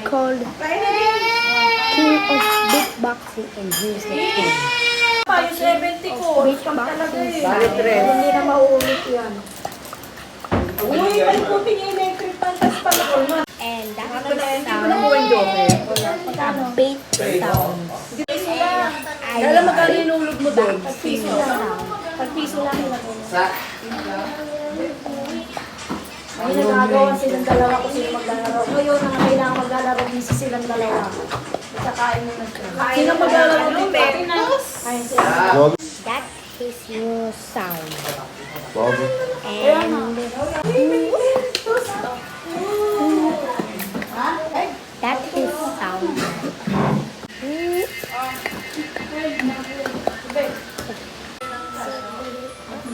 called King of Beatboxing and here's the king. Pa, yung 70 ko. Beatboxing Hindi na mauulit yan. Uy, may puti niya electric fan. Tapos pala ko na. and that's Hindi the ko sound nakuha yung joke. a beat sound. Piso lang. I Kaya lang magkano yung ulog mo doon? Piso sound. Pag piso lang nila ko. May nagagawa silang dalawa kung sino maglalaro. Ngayon, ang kailangan maglalaro, busy silang dalawa. Kakain mo na sila. Sino maglalaro dito? Kain sila. That is your sound. Bobo. And that is sound.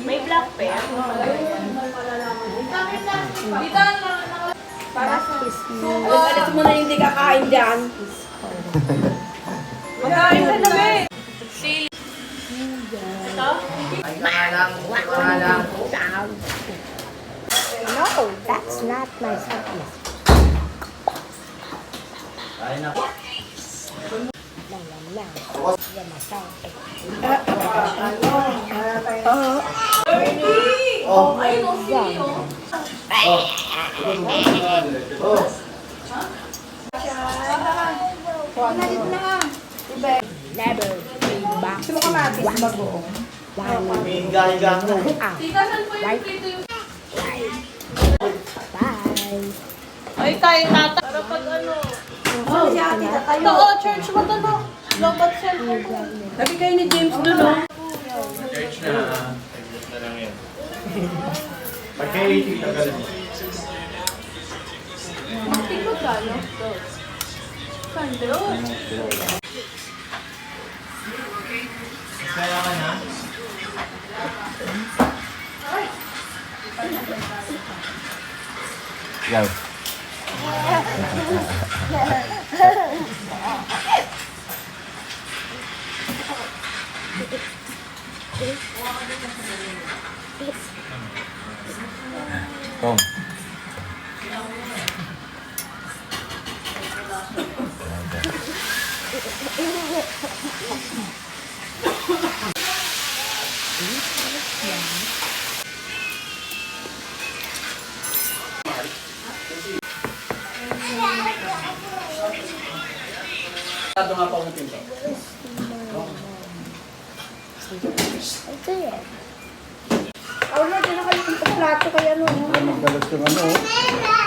May black pair. That is your Alis mo na yung hindi kakain dyan. Magkain ka na, be. sound. No, that's not my sound. No, yeah, my sound. Oh, ayun, oh, sige, oh. Never be back. Gusto mo kamatis bago? Higa-higa mo. Tita, saan po yung prito yung... Bye. Ay, kain tata. Para pag ano... Oh, si ate tatayo. Oo, church mo to, no? Lobat cellphone ko. Sabi kayo ni James doon, no? Church na. Saglit na lang yan. Pagka-80 tagal mo. Tingko gano? Sandro. Kaya ka na? Go. Tom. Ito nga pa ang pinto. Ito yan. Ako na, dyan na kayo ng plato kaya ano. Magalas yung ano.